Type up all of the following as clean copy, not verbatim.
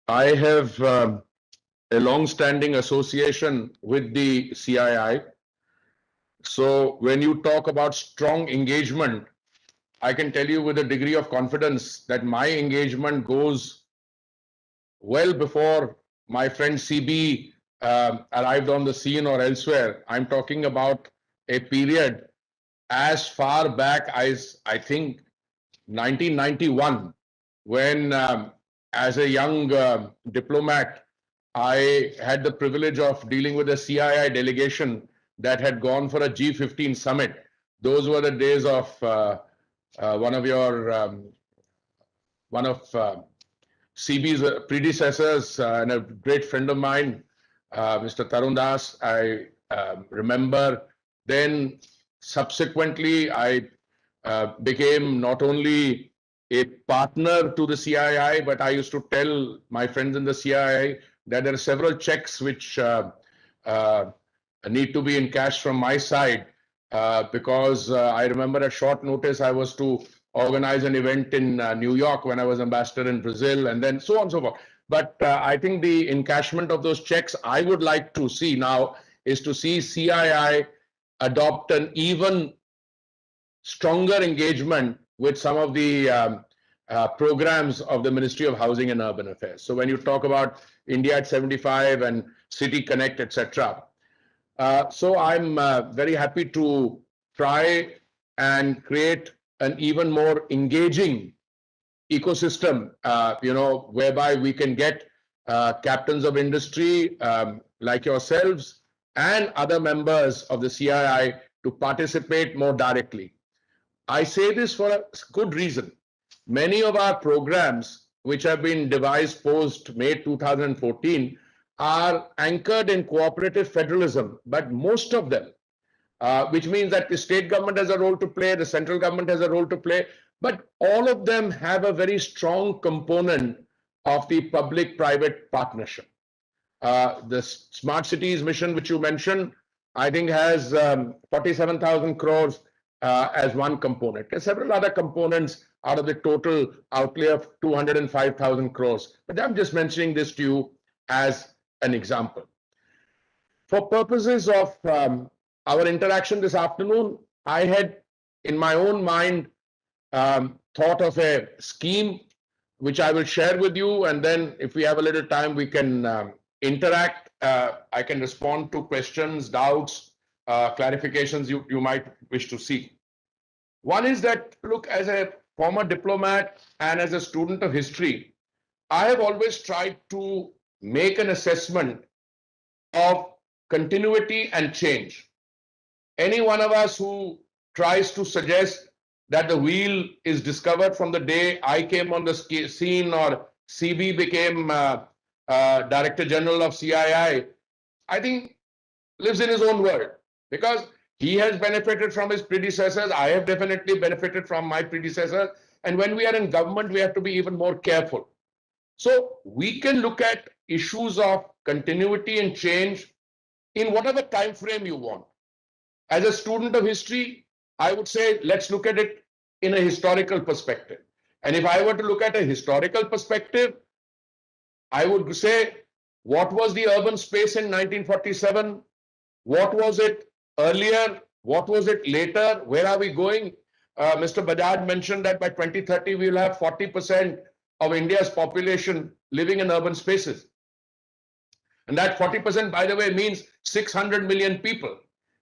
I have a long-standing association with the CII. So when you talk about strong engagement, I can tell you with a degree of confidence that my engagement goes well before my friend CB arrived on the scene or elsewhere. I'm talking about a period as far back as I think 1991, when as a young diplomat, I had the privilege of dealing with a CII delegation that had gone for a G15 summit. Those were the days of one of your one of CB's predecessors and a great friend of mine, Mr. Tarun Das. I remember then subsequently I became not only a partner to the CII, but I used to tell my friends in the CII that there are several checks which need to be encashed from my side because I remember at short notice I was to organize an event in New York when I was ambassador in Brazil, and then so on and so forth. But I think the encashment of those checks I would like to see now is to see CII adopt an even stronger engagement with some of the programs of the Ministry of Housing and Urban Affairs. So when you talk about India at 75 and City Connect, etc. So I'm very happy to try and create an even more engaging ecosystem, whereby we can get captains of industry like yourselves and other members of the CII to participate more directly. I say this for a good reason. Many of our programs, which have been devised post May 2014, are anchored in cooperative federalism, but most of them, which means that the state government has a role to play, the central government has a role to play, but all of them have a very strong component of the public-private partnership. The Smart Cities mission, which you mentioned, I think has 47,000 crores as one component. There's several other components out of the total outlay of 205,000 crores. But I'm just mentioning this to you as an example. For purposes of our interaction this afternoon, I had in my own mind thought of a scheme which I will share with you, and then if we have a little time, we can interact. I can respond to questions, doubts, clarifications you might wish to see. One is that, look, as a former diplomat and as a student of history, I have always tried to make an assessment of continuity and change. Any one of us who tries to suggest that the wheel is discovered from the day I came on the scene or CB became Director General of CII, I think lives in his own world, because he has benefited from his predecessors. I have definitely benefited from my predecessors. And when we are in government, we have to be even more careful. So we can look at issues of continuity and change in whatever time frame you want. As a student of history, I would say let's look at it in a historical perspective. And if I were to look at a historical perspective, I would say, what was the urban space in 1947? What was it earlier? What was it later? Where are we going? Mr. Bajaj mentioned that by 2030, we will have 40% of India's population living in urban spaces. And that 40%, by the way, means 600 million people.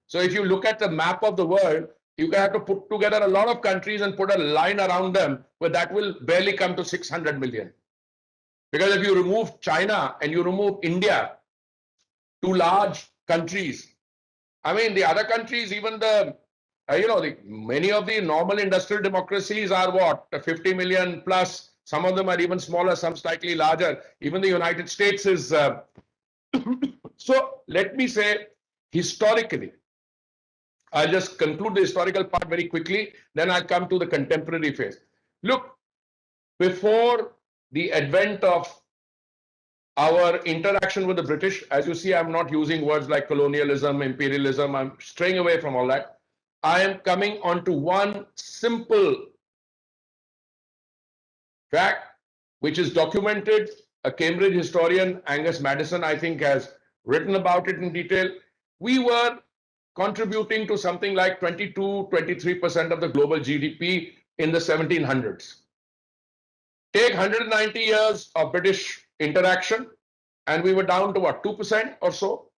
So if you look at the map of the world, you have to put together a lot of countries and put a line around them, but that will barely come to 600 million. Because if you remove China and you remove India, two large countries, I mean, the other countries, even many of the normal industrial democracies are what, 50 million plus. Some of them are even smaller, some slightly larger. Even the United States is. So let me say, historically, I'll just conclude the historical part very quickly, then I'll come to the contemporary phase. Look, before the advent of our interaction with the British, as you see, I'm not using words like colonialism, imperialism, I'm straying away from all that. I am coming on to one simple fact, which is documented a Cambridge historian, Angus Maddison, I think, has written about it in detail. We were contributing to something like 22, 23% of the global GDP in the 1700s. Take 190 years of British interaction, and we were down to what, 2% or so?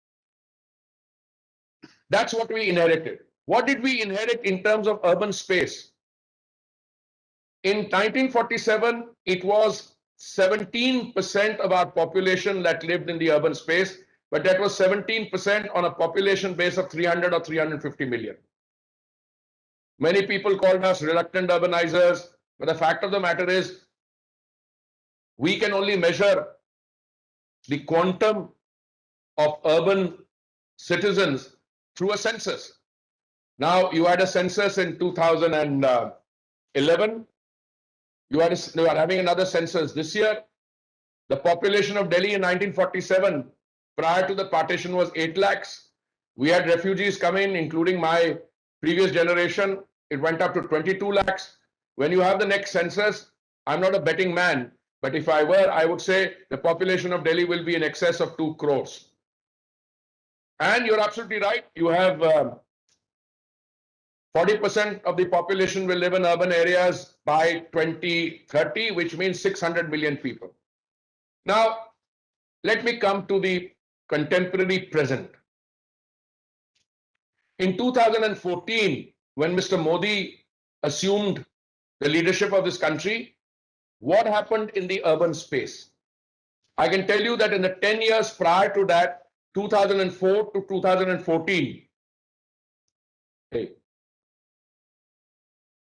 That's what we inherited. What did we inherit in terms of urban space? In 1947, it was 17% of our population that lived in the urban space, but that was 17% on a population base of 300 or 350 million. Many people called us reluctant urbanizers, but the fact of the matter is, we can only measure the quantum of urban citizens through a census. Now, you had a census in 2011. You are having another census this year. The population of Delhi in 1947, prior to the partition, was 8 lakhs. We had refugees come in, including my previous generation. It went up to 22 lakhs. When you have the next census, I'm not a betting man, but if I were, I would say the population of Delhi will be in excess of 2 crores. And you're absolutely right. You have 40% of the population will live in urban areas by 2030, which means 600 million people. Now, let me come to the contemporary present. In 2014, when Mr. Modi assumed the leadership of this country, what happened in the urban space? I can tell you that in the 10 years prior to that, 2004 to 2014,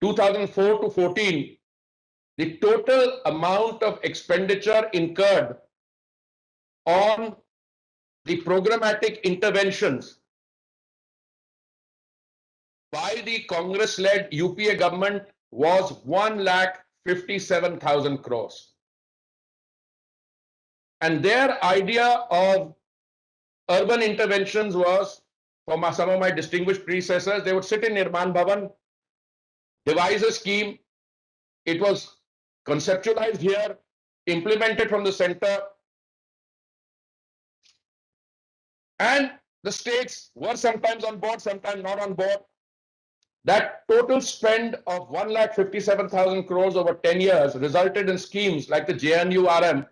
2004 to 14, the total amount of expenditure incurred on the programmatic interventions by the Congress-led UPA government was 1,57,000 crores. And their idea of urban interventions was, for some of my distinguished predecessors, they would sit in Nirman Bhavan, devise a scheme. It was conceptualized here, implemented from the center, and the states were sometimes on board, sometimes not on board. That total spend of 1,57,000 crores over 10 years resulted in schemes like the JNURM.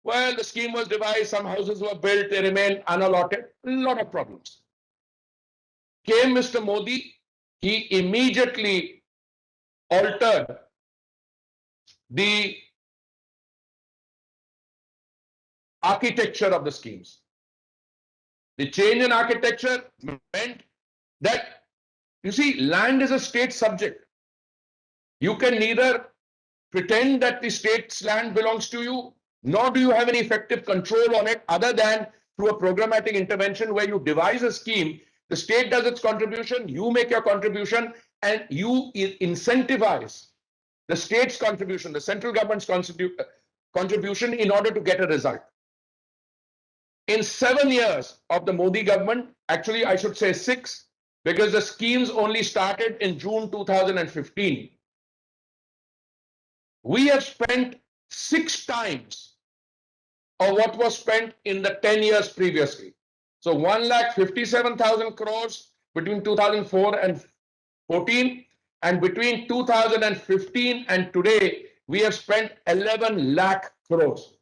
Well, the scheme was devised, some houses were built, they remained unallotted, a lot of problems. Came Mr. Modi, he immediately altered the architecture of the schemes. The change in architecture meant that, you see, land is a state subject. You can neither pretend that the state's land belongs to you, nor do you have any effective control on it other than through a programmatic intervention where you devise a scheme, the state does its contribution, you make your contribution, and you incentivize the state's contribution, the central government's contribution in order to get a result. In 7 years of the Modi government, actually I should say 6, because the schemes only started in June 2015, we have spent 6 times of what was spent in the 10 years previously. So 1,57,000 crores between 2004 and 14, and between 2015 and today, we have spent 11 lakh crores.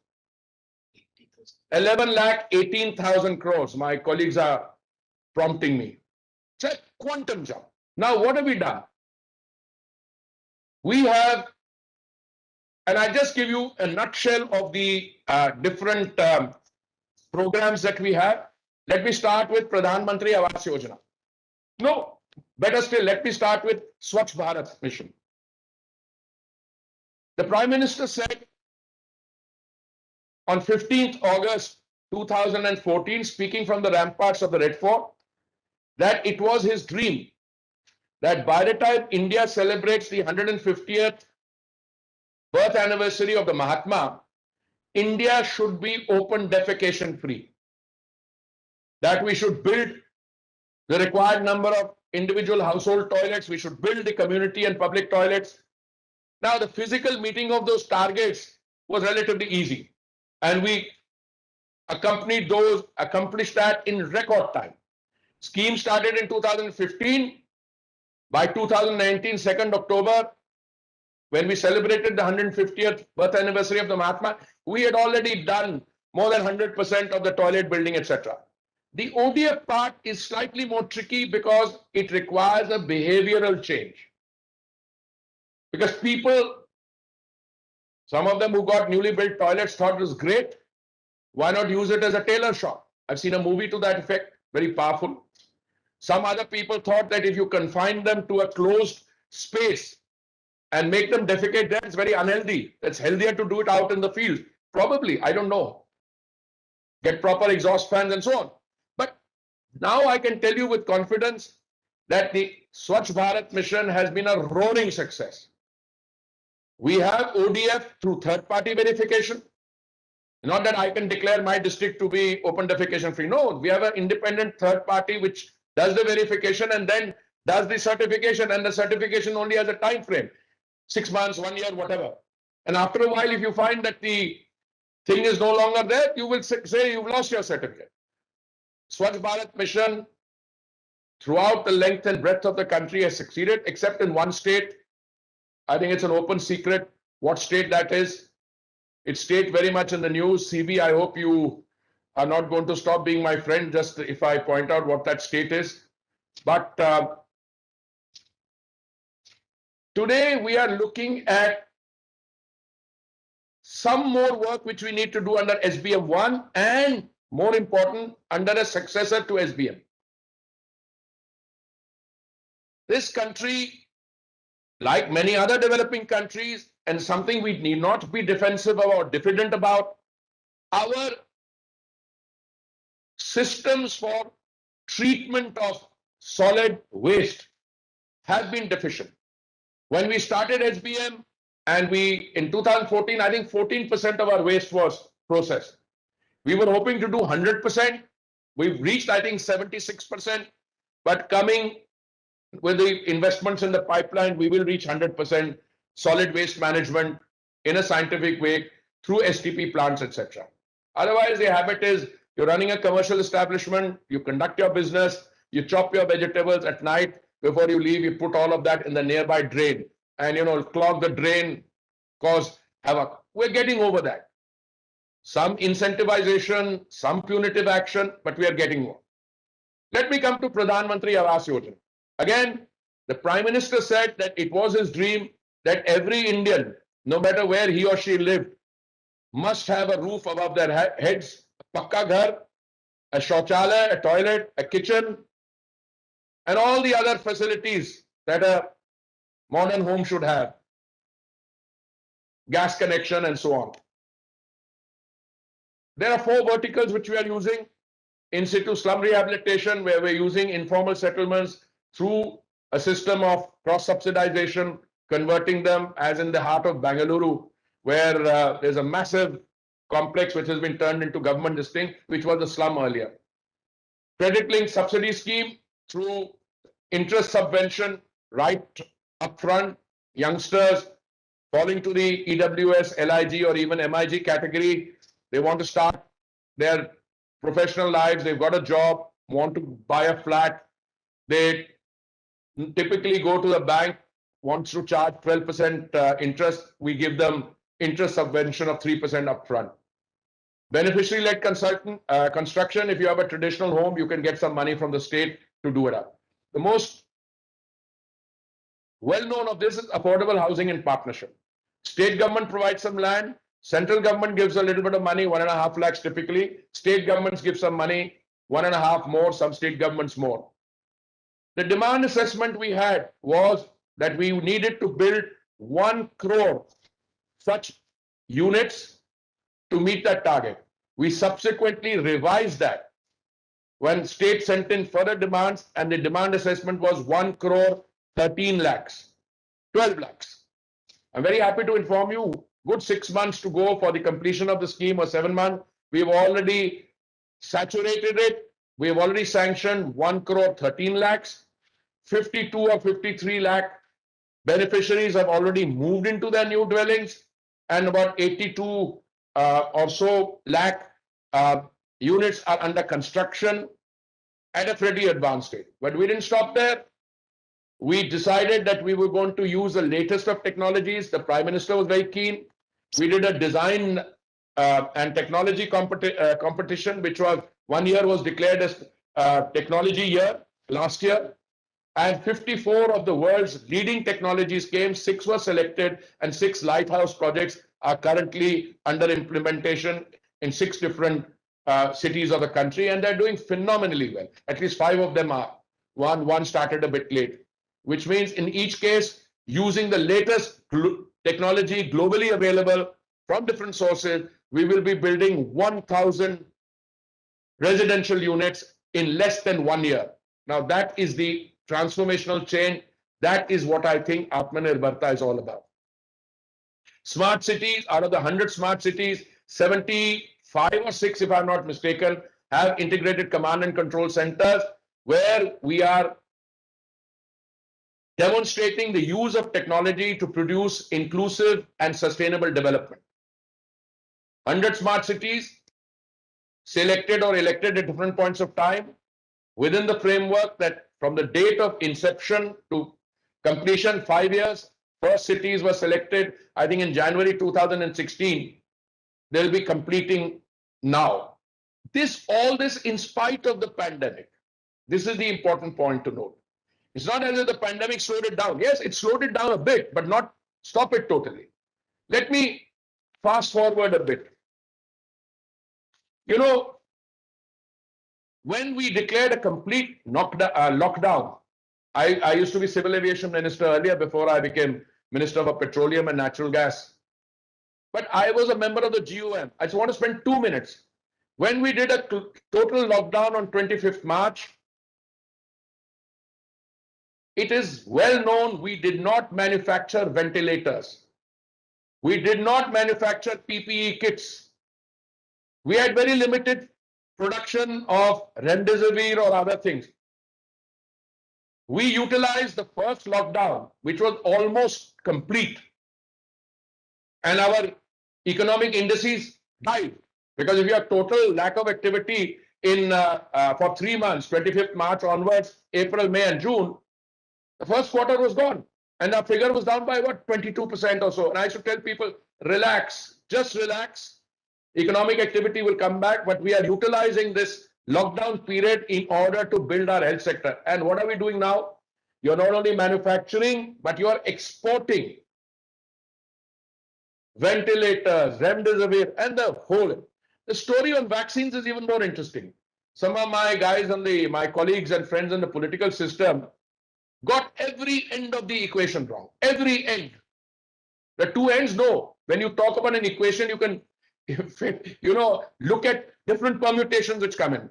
11,18,000 crores. My colleagues are prompting me. It's a quantum jump. Now, what have we done? We have, and I just give you a nutshell of the different programs that we have. Let me start with Pradhan Mantri Awas Yojana. No, better still, let me start with Swachh Bharat mission. The Prime Minister said on 15th August 2014, speaking from the ramparts of the Red Fort, that it was his dream that by the time India celebrates the 150th birth anniversary of the Mahatma, India should be open defecation free. That we should build the required number of individual household toilets, we should build the community and public toilets. Now, the physical meeting of those targets was relatively easy. And we accomplished that in record time. Scheme started in 2015. By 2019, 2nd October, when we celebrated the 150th birth anniversary of the Mahatma, we had already done more than 100% of the toilet building, etc. The ODF part is slightly more tricky because it requires a behavioral change. Because people, some of them who got newly built toilets thought it was great. Why not use it as a tailor shop? I've seen a movie to that effect, very powerful. Some other people thought that if you confine them to a closed space and make them defecate there, it's very unhealthy. It's healthier to do it out in the field. Probably, I don't know. Get proper exhaust fans and so on. But now I can tell you with confidence that the Swachh Bharat mission has been a roaring success. We have ODF through third-party verification. Not that I can declare my district to be open defecation free. No, we have an independent third party which does the verification and then does the certification, and the certification only has a time frame, 6 months, 1 year, whatever. And after a while, if you find that the thing is no longer there, you will say you've lost your certificate. Swachh Bharat mission throughout the length and breadth of the country has succeeded, except in one state. I think it's an open secret what state that is. It stayed very much in the news. CB, I hope you are not going to stop being my friend just if I point out what that state is. But today we are looking at some more work which we need to do under SBM 1 and, more important, under a successor to SBM. This country, like many other developing countries, and something we need not be defensive or diffident about, our systems for treatment of solid waste have been deficient. When we started SBM and in 2014, I think 14% of our waste was processed. We were hoping to do 100%. We've reached, I think, 76%, but coming with the investments in the pipeline, we will reach 100% solid waste management in a scientific way through STP plants, etc. Otherwise, the habit is you're running a commercial establishment, you conduct your business, you chop your vegetables at night, before you leave, you put all of that in the nearby drain and, clog the drain, cause havoc. We're getting over that. Some incentivization, some punitive action, but we are getting more. Let me come to Pradhan Mantri Awas Yojana. Again, the Prime Minister said that it was his dream that every Indian, no matter where he or she lived, must have a roof above their heads, a pakka ghar, a shauchalaya, a toilet, a kitchen, and all the other facilities that a modern home should have, gas connection and so on. There are 4 verticals which we are using: in situ slum rehabilitation, where we're using informal settlements through a system of cross-subsidization, converting them, as in the heart of Bangalore, where there's a massive complex which has been turned into government district, which was a slum earlier. Credit-linked subsidy scheme through interest subvention right upfront. Youngsters falling to the EWS, LIG or even MIG category, they want to start their professional lives, they've got a job, want to buy a flat, they typically go to the bank, wants to charge 12% interest, we give them interest subvention of 3% upfront. Beneficiary-led construction, if you have a traditional home, you can get some money from the state to do it up. The most well-known of this is affordable housing in partnership. State government provides some land, central government gives a little bit of money, 1.5 lakhs typically, state governments give some money, 1.5 more, some state governments more. The demand assessment we had was that we needed to build 1 crore such units to meet that target. We subsequently revised that when state sent in further demands, and the demand assessment was 1 crore 13 lakhs, 12 lakhs. I'm very happy to inform you, good 6 months to go for the completion of the scheme, or 7 months. We've already saturated it. We have already sanctioned 1 crore 13 lakhs. 52 or 53 lakh beneficiaries have already moved into their new dwellings, and about 82 or so lakh units are under construction at a pretty advanced stage. But we didn't stop there. We decided that we were going to use the latest of technologies. The Prime Minister was very keen. We did a design and technology competition, which was 1 year was declared as technology year last year. And 54 of the world's leading technologies came, 6 were selected, and 6 lighthouse projects are currently under implementation in 6 different cities of the country, and they're doing phenomenally well. At least 5 of them are. One started a bit late, which means in each case, using the latest technology globally available from different sources, we will be building 1,000 residential units in less than 1 year. Now, that is the transformational change. That is what I think Atmanirbharta is all about. Smart cities, out of the 100 smart cities, 75 or 6, if I'm not mistaken, have integrated command and control centers where we are demonstrating the use of technology to produce inclusive and sustainable development. 100 smart cities selected or elected at different points of time within the framework that from the date of inception to completion, 5 years, first cities were selected, I think in January 2016. They'll be completing now. All this in spite of the pandemic. This is the important point to note. It's not as if the pandemic slowed it down. Yes, it slowed it down a bit, but not stop it totally. Let me fast forward a bit. You know, when we declared a complete lockdown, I used to be civil aviation minister earlier before I became Minister for Petroleum and Natural Gas. But I was a member of the GUM. I just want to spend 2 minutes. When we did a total lockdown on 25th March, it is well known we did not manufacture ventilators. We did not manufacture PPE kits. We had very limited production of remdesivir or other things. We utilized the first lockdown, which was almost complete, and our economic indices died. Because if you have total lack of activity for 3 months, 25th March onwards, April, May, and June, the first quarter was gone. And our figure was down by what, 22% or so. And I should tell people, relax, just relax. Economic activity will come back, but we are utilizing this lockdown period in order to build our health sector. And what are we doing now? You're not only manufacturing, but you are exporting ventilators, remdesivir, and the whole. The story on vaccines is even more interesting. Some of my guys my colleagues and friends in the political system got every end of the equation wrong. Every end. The two ends, no. When you talk about an equation, you can, look at different permutations which come in.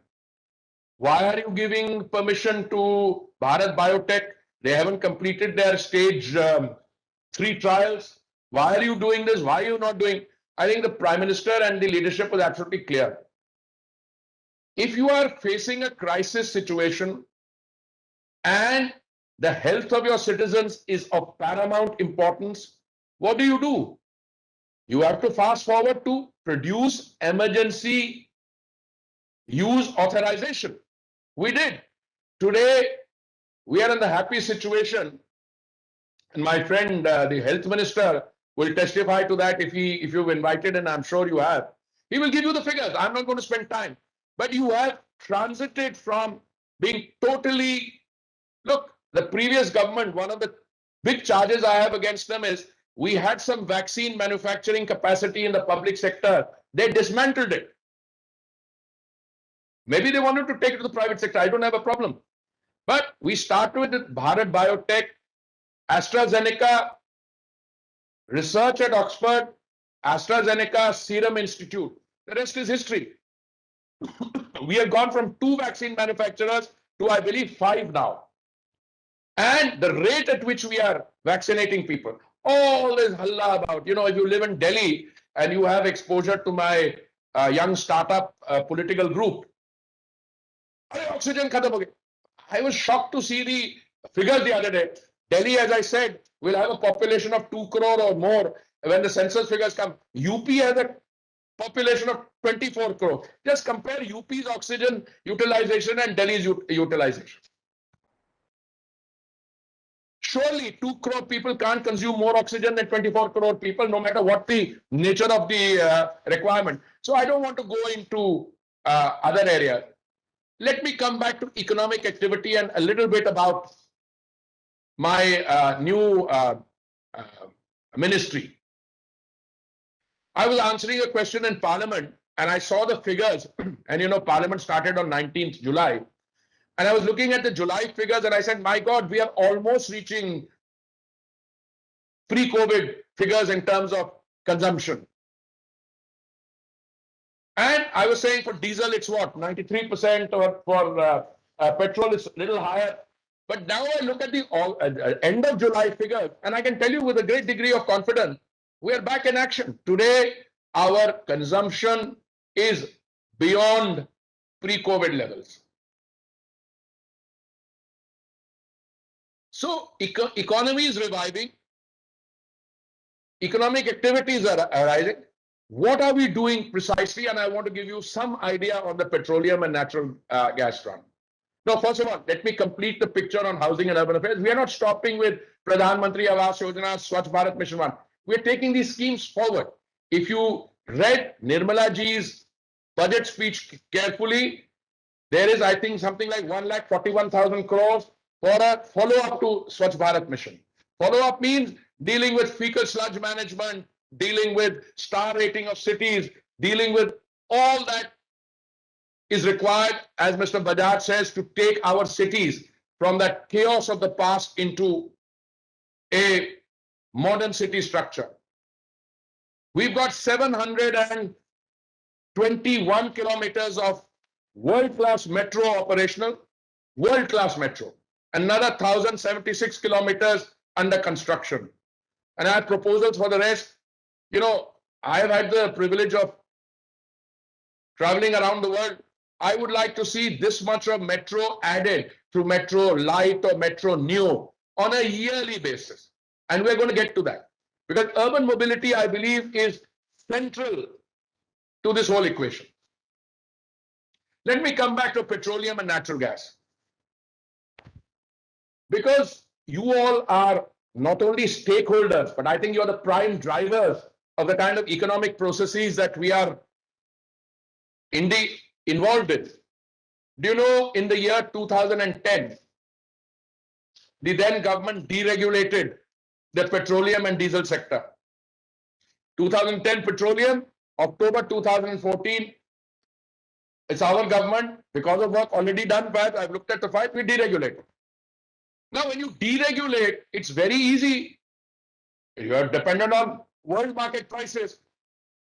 Why are you giving permission to Bharat Biotech? They haven't completed their stage 3 trials. Why are you doing this? Why are you not doing? I think the Prime Minister and the leadership was absolutely clear. If you are facing a crisis situation and the health of your citizens is of paramount importance, what do? You have to fast forward to produce emergency use authorization. We did. Today, we are in the happy situation, and my friend, the health minister, will testify to that if you've invited, and I'm sure you have. He will give you the figures. I'm not going to spend time. But you have transited from being totally... Look, the previous government, one of the big charges I have against them is we had some vaccine manufacturing capacity in the public sector. They dismantled it. Maybe they wanted to take it to the private sector. I don't have a problem. But we started with Bharat Biotech, AstraZeneca, research at Oxford, AstraZeneca, Serum Institute. The rest is history. We have gone from 2 vaccine manufacturers to, I believe, 5 now. And the rate at which we are vaccinating people, all is halla about. If you live in Delhi and you have exposure to my young startup political group, oxygen khatam ho gaya. I was shocked to see the figures the other day. Delhi, as I said, will have a population of 2 crore or more when the census figures come. UP has a population of 24 crore. Just compare UP's oxygen utilization and Delhi's utilization. Surely 2 crore people can't consume more oxygen than 24 crore people, no matter what the nature of the requirement. So I don't want to go into other areas. Let me come back to economic activity and a little bit about my new ministry. I was answering a question in Parliament and I saw the figures, and you know, Parliament started on 19th July. And I was looking at the July figures and I said, my God, we are almost reaching pre-COVID figures in terms of consumption. And I was saying for diesel, it's what, 93%, or for petrol, it's a little higher. But now I look at the end of July figures, and I can tell you with a great degree of confidence, we are back in action. Today, our consumption is beyond pre-COVID levels. So economy is reviving, economic activities are arising. What are we doing precisely? And I want to give you some idea on the petroleum and natural gas front. Now, first of all, let me complete the picture on housing and urban affairs. We are not stopping with Pradhan Mantri Awas Yojana, Swachh Bharat Mission 1. We are taking these schemes forward. If you read Nirmala ji's budget speech carefully, there is, I think, something like 1,41,000 crores for a follow-up to Swachh Bharat Mission. Follow-up means dealing with fecal sludge management, dealing with star rating of cities, dealing with all that is required, as Mr. Bajaj says, to take our cities from that chaos of the past into a modern city structure. We've got 721 kilometers of world-class metro operational, world-class metro. Another 1,076 kilometers under construction. And I have proposals for the rest. You know, I have had the privilege of traveling around the world. I would like to see this much of metro added through Metro Light or Metro Neo on a yearly basis. And we're going to get to that. Because urban mobility, I believe, is central to this whole equation. Let me come back to petroleum and natural gas. Because you all are not only stakeholders, but I think you're the prime drivers of the kind of economic processes that we are indeed involved in. Do you know, in the year 2010, the then government deregulated the petroleum and diesel sector. 2010 petroleum, October 2014, it's our government, because of work already done, but I've looked at the fight, we deregulated. Now, when you deregulate, it's very easy. You are dependent on world market prices,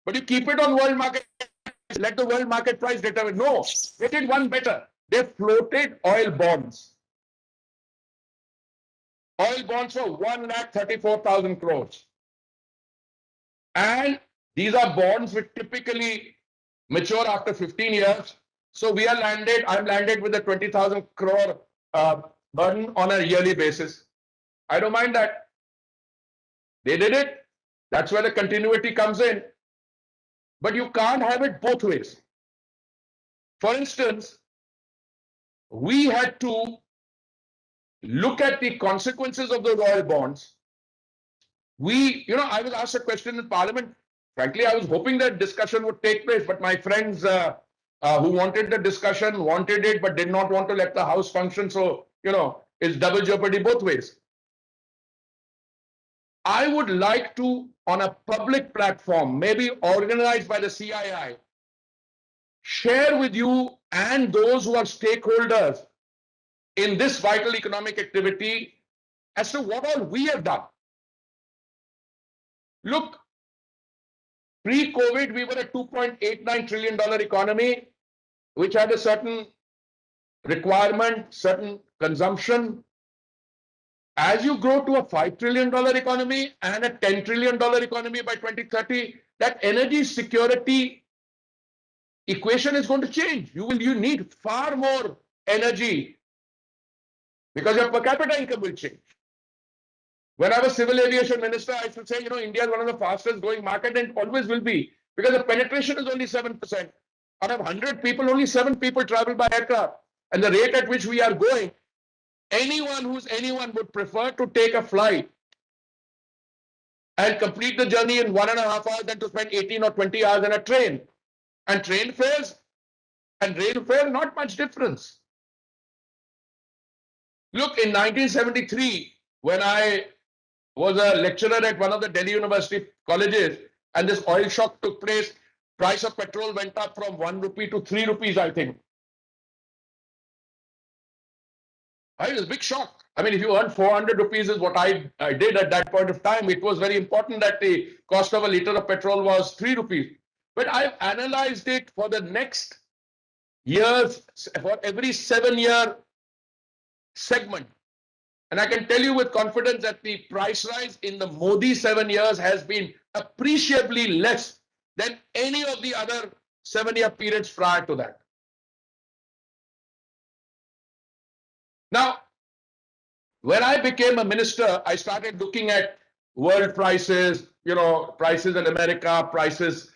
but you keep it on world market prices. Let the world market price determine. No, they did one better. They floated oil bonds. Oil bonds for 1,34,000 crores. And these are bonds which typically mature after 15 years. So we are landed, I'm landed with a 20,000 crore burden on a yearly basis. I don't mind that. They did it. That's where the continuity comes in. But you can't have it both ways. For instance, we had to look at the consequences of those oil bonds. I was asked a question in Parliament. Frankly, I was hoping that discussion would take place, but my friends who wanted the discussion wanted it, but did not want to let the House function. So, it's double jeopardy both ways. I would like to, on a public platform, maybe organized by the CII, share with you and those who are stakeholders in this vital economic activity as to what all we have done. Look, pre-COVID, we were a $2.89 trillion economy, which had a certain requirement, certain consumption. As you grow to a $5 trillion economy and a $10 trillion economy by 2030, that energy security equation is going to change. You need far more energy because your per capita income will change. When I was civil aviation minister, I used to say, India is one of the fastest growing markets and always will be, because the penetration is only 7%. Out of 100 people, only 7 people travel by aircraft. And the rate at which we are going, anyone would prefer to take a flight and complete the journey in 1.5 hours than to spend 18 or 20 hours in a train. And train fares and rail fare, not much difference. Look, in 1973, when I was a lecturer at one of the Delhi University colleges, and this oil shock took place, price of petrol went up from 1 rupee to 3 rupees, I think. It was a big shock. I mean, if you earn 400 rupees is what I did at that point of time, it was very important that the cost of a liter of petrol was 3 rupees. But I've analyzed it for the next years, for every 7-year segment. And I can tell you with confidence that the price rise in the Modi 7 years has been appreciably less than any of the other 7-year periods prior to that. Now, when I became a minister, I started looking at world prices, prices in America, prices,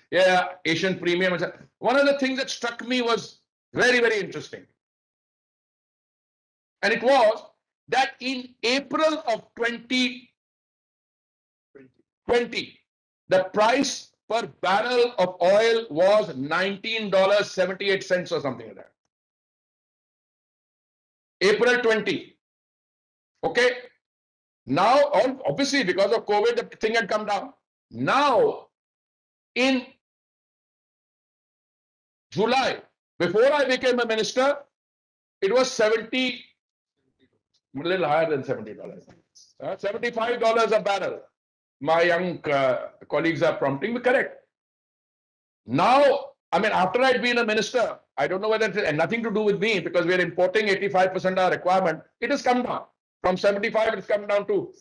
Asian premium. One of the things that struck me was very, very interesting. And it was that in April of 2020, the price per barrel of oil was $19.78 or something like that. April 20. Okay. Now, obviously, because of COVID, the thing had come down. Now, in July, before I became a minister, it was a little higher than $70. $75 a barrel. My young colleagues are prompting me, correct. Now, I mean, after I'd been a minister, I don't know whether it had nothing to do with me because we are importing 85% of our requirement. It has come down. From 75, it's come down to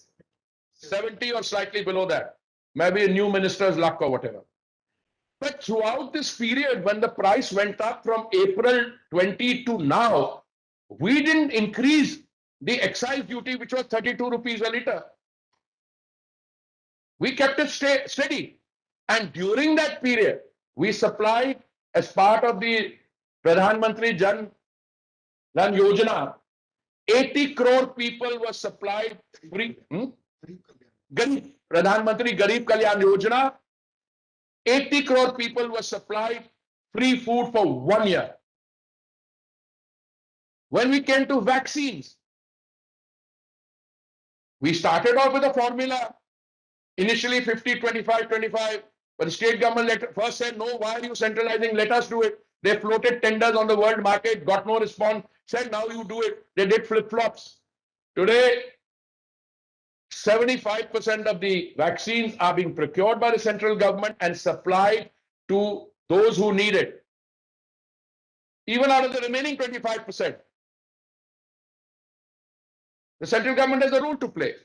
70 or slightly below that. Maybe a new minister's luck or whatever. But throughout this period, when the price went up from April 20 to now, we didn't increase the excise duty, which was 32 rupees a litre. We kept it steady. And during that period, we supplied, as part of the Pradhan Mantri Jan Yojana, 80 crore people were supplied free. Pradhan Mantri Garib Kalyan Yojana, 80 crore people were supplied free food for 1 year. When we came to vaccines, we started off with a formula, initially 50, 25, 25, but the state government first said, no, why are you centralizing? Let us do it. They floated tenders on the world market, got no response, said, now you do it. They did flip-flops. Today, 75% of the vaccines are being procured by the central government and supplied to those who need it. Even out of the remaining 25%, the central government has a role to play.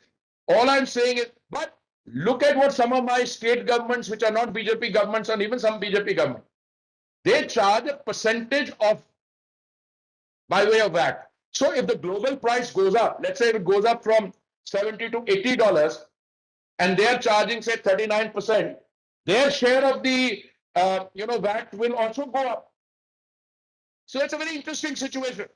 All I'm saying is, but look at what some of my state governments, which are not BJP governments, and even some BJP government, they charge a percentage of by way of VAT. So if the global price goes up, let's say it goes up from $70 to $80, and they're charging, say, 39%, their share of the VAT will also go up. So it's a very interesting situation.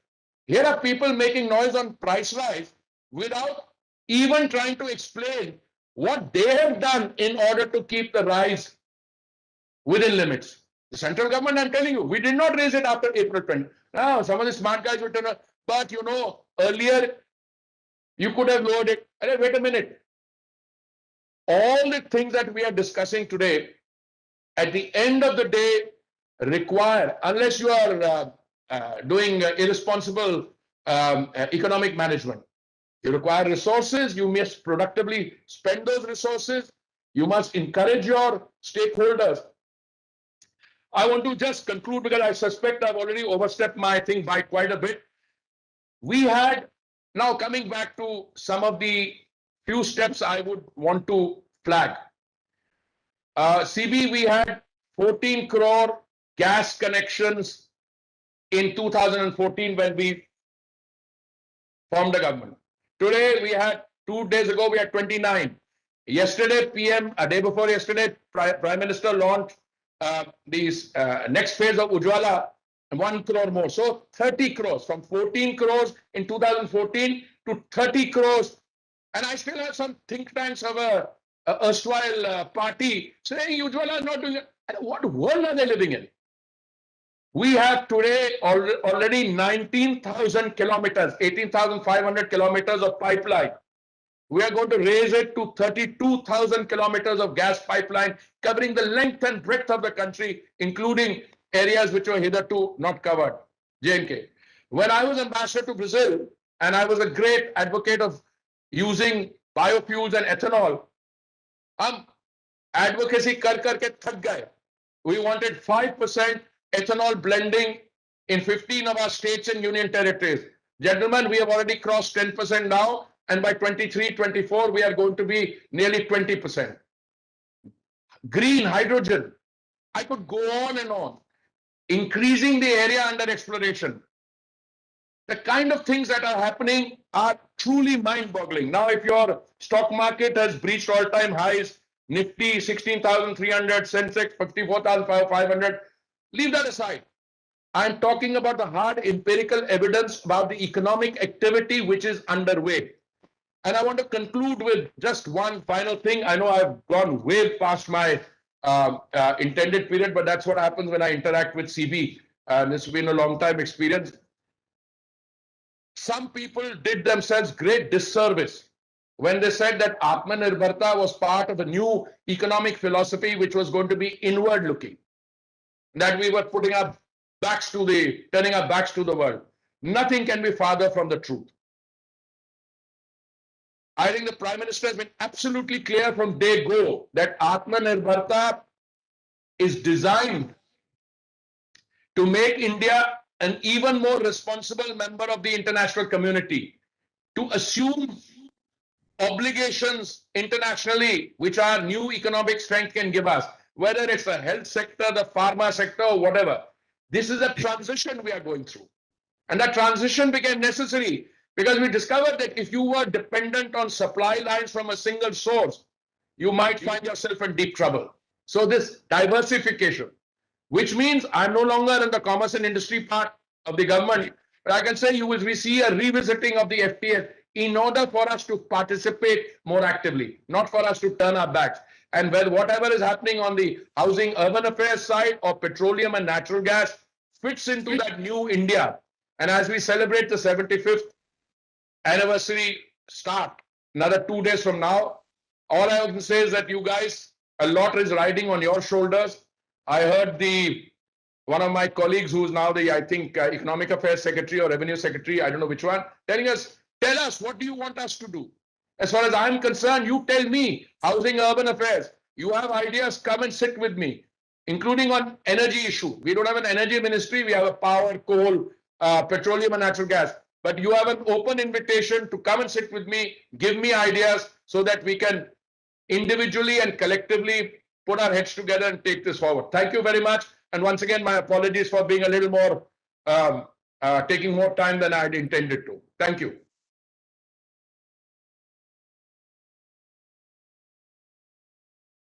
Here are people making noise on price rise without even trying to explain what they have done in order to keep the rise within limits. The central government, I'm telling you, we did not raise it after April 20. Now, some of the smart guys will tell us, but earlier you could have lowered it. Wait a minute. All the things that we are discussing today, at the end of the day, require, unless you are doing irresponsible economic management, you require resources. You must productively spend those resources. You must encourage your stakeholders. I want to just conclude because I suspect I've already overstepped my thing by quite a bit. We had, now coming back to some of the few steps I would want to flag. CB, we had 14 crore gas connections in 2014 when we formed the government. Today, we had, 2 days ago, we had 29. Yesterday, PM, a day before yesterday, Prime Minister launched these next phase of Ujjwala, 1 crore more. So 30 crores from 14 crores in 2014 to 30 crores. And I still have some think tanks of a erstwhile party saying Ujjwala is not doing it. What world are they living in? We have today already 19,000 kilometers, 18,500 kilometers of pipeline. We are going to raise it to 32,000 kilometers of gas pipeline, covering the length and breadth of the country, including areas which were hitherto not covered, J&K. When I was ambassador to Brazil, and I was a great advocate of using biofuels and ethanol, advocacy kar ke thak gaye. We wanted 5% ethanol blending in 15 of our states and union territories. Gentlemen, we have already crossed 10% now, and by 23-24, we are going to be nearly 20%. Green hydrogen, I could go on and on. Increasing the area under exploration. The kind of things that are happening are truly mind-boggling. Now, if your stock market has breached all-time highs, Nifty 16,300, Sensex 54,500, leave that aside. I'm talking about the hard empirical evidence about the economic activity which is underway. And I want to conclude with just one final thing. I know I've gone way past my intended period, but that's what happens when I interact with CB. This has been a long time experience. Some people did themselves great disservice when they said that Atmanirbharta was part of a new economic philosophy which was going to be inward looking, that we were turning our backs to the world. Nothing can be farther from the truth. I think the Prime Minister has been absolutely clear from day go that Atmanirbharta is designed to make India an even more responsible member of the international community, to assume obligations internationally which our new economic strength can give us, whether it's the health sector, the pharma sector, or whatever. This is a transition we are going through. And that transition became necessary because we discovered that if you were dependent on supply lines from a single source, you might find yourself in deep trouble. So this diversification, which means I'm no longer in the commerce and industry part of the government, but I can say you will see a revisiting of the FTA in order for us to participate more actively, not for us to turn our backs. And whatever is happening on the housing, urban affairs side, or petroleum and natural gas fits into that new India. And as we celebrate the 75th anniversary start, another 2 days from now, all I can say is that you guys, a lot is riding on your shoulders. I heard one of my colleagues who's now the, I think, Economic Affairs Secretary or Revenue Secretary, I don't know which one, telling us, tell us, what do you want us to do? As far as I'm concerned, you tell me, housing, urban affairs, you have ideas, come and sit with me, including on energy issue. We don't have an energy ministry, we have a power, coal, petroleum and natural gas. But you have an open invitation to come and sit with me, give me ideas so that we can individually and collectively put our heads together and take this forward. Thank you very much. And once again, my apologies for being a little more, taking more time than I had intended to. Thank you.